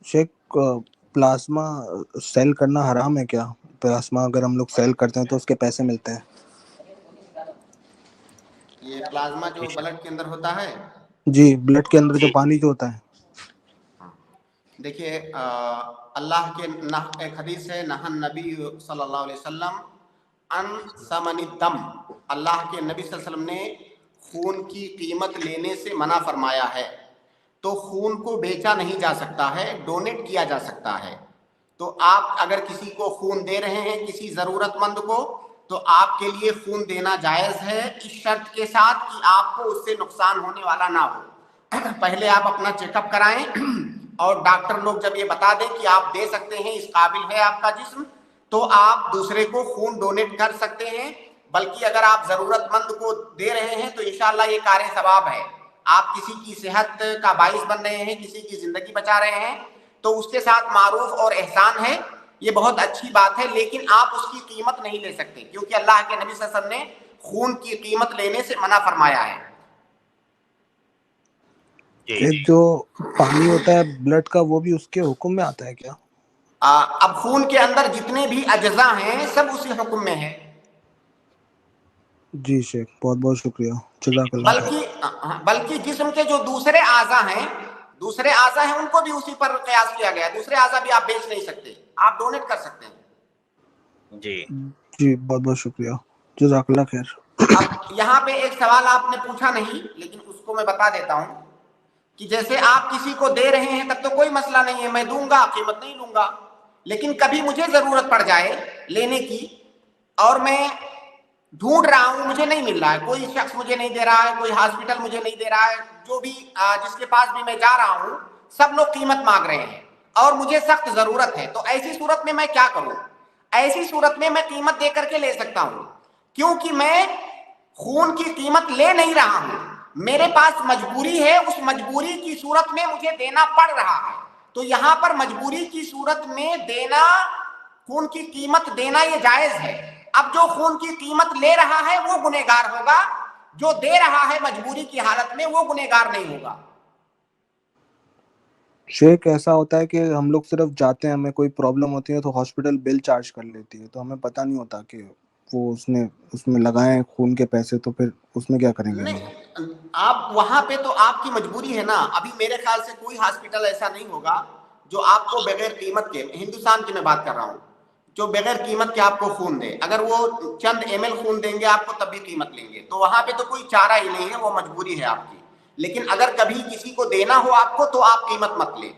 Sheikh plasma cell करना हराम है क्या? प्लाज्मा अगर हम लोग सेल करते हैं तो उसके पैसे मिलते हैं। ये प्लाज्मा जो ब्लड के अंदर होता है, जी, ब्लड के अंदर जो पानी जो होता है। देखिए अल्लाह के एक हदीस है, नहन नबी सल्लल्लाहु अलैहि वसल्लम अन समनि दम, अल्लाह के नबी सल्लल्लाहु अलैहि वसल्लम ने खून की कीमत लेने से मना फरमाया है। तो खून को बेचा नहीं जा सकता है, डोनेट किया जा सकता है। तो आप अगर किसी को खून दे रहे हैं, किसी ज़रूरतमंद को, तो आपके लिए खून देना जायज़ है, इस शर्त के साथ कि आपको उससे नुकसान होने वाला ना हो। पहले आप अपना चेकअप कराएं और डॉक्टर लोग जब ये बता दें कि आप दे सकते हैं, इस काबिल है आपका जिस्म, तो आप दूसरे को खून डोनेट कर सकते हैं। बल्कि अगर आप ज़रूरतमंद को दे रहे हैं तो इंशाअल्लाह ये कार्य सवाब है। आप किसी की सेहत का बाइस बन रहे हैं, किसी की ज़िंदगी बचा रहे हैं, तो उसके साथ मारूफ और एहसान है, ये बहुत अच्छी बात है। लेकिन आप उसकी कीमत नहीं ले सकते, क्योंकि अल्लाह के नबी सल्लल्लाहु अलैहि वसल्लम ने खून की कीमत लेने से मना फरमाया है। एक जो पानी होता है ब्लड का, वो भी उसके हुक्म में आता है क्या? अब खून के अंदर जितने भी अज्जा हैं सब उसी हुक्म में है। जी शेख, बहुत बहुत शुक्रिया, जज़ाकल्लाह खैर। बल्कि जिस्म के जो दूसरे आज़ा हैं उनको भी उसी पर कयास किया गया है। दूसरे आज़ा भी आप बेच नहीं सकते, आप डोनेट कर सकते हैं। जी बहुत बहुत शुक्रिया, जज़ाकल्लाह खैर। अब यहाँ पे एक सवाल आपने पूछा नहीं, लेकिन उसको मैं बता देता हूँ कि जैसे आप किसी को दे रहे हैं तब तो कोई मसला नहीं है, मैं दूंगा, कीमत नहीं लूंगा। लेकिन कभी मुझे जरूरत पड़ जाए लेने की और मैं ढूंढ रहा हूं, मुझे नहीं मिल रहा है, कोई शख्स मुझे नहीं दे रहा है, कोई हॉस्पिटल मुझे नहीं दे रहा है, जो भी जिसके पास भी मैं जा रहा हूं सब लोग कीमत मांग रहे हैं और मुझे सख्त जरूरत है, तो ऐसी सूरत में मैं क्या करूं? ऐसी सूरत में मैं कीमत दे करके ले सकता हूं, क्योंकि मैं खून की कीमत ले नहीं रहा हूं, मेरे पास मजबूरी है, उस मजबूरी की सूरत में मुझे देना पड़ रहा है। तो यहां पर मजबूरी की सूरत में देना, खून की कीमत देना ये जायज है। अब जो खून की कीमत ले रहा है वो गुनहगार होगा, जो दे रहा है मजबूरी की हालत में वो गुनहगार नहीं होगा। शेख ऐसा होता है कि हम लोग सिर्फ जाते हैं, हमें कोई प्रॉब्लम होती है तो हॉस्पिटल बिल चार्ज कर लेती है, तो हमें पता नहीं होता कि वो उसमें लगाए खून के पैसे, तो फिर उसमें क्या करेंगे हम लोग? नहीं, आप वहां पे तो आपकी मजबूरी है ना। अभी मेरे ख्याल से कोई हॉस्पिटल ऐसा नहीं होगा जो आपको बगैर कीमत के, हिंदुस्तान की मैं बात कर रहा हूँ, जो बगैर कीमत के आपको खून दे। अगर वो चंद ml खून देंगे आपको तब भी कीमत लेंगे, तो वहां पे तो कोई चारा ही नहीं है, वो मजबूरी है आपकी। लेकिन अगर कभी किसी को देना हो आपको तो आप कीमत मत लें।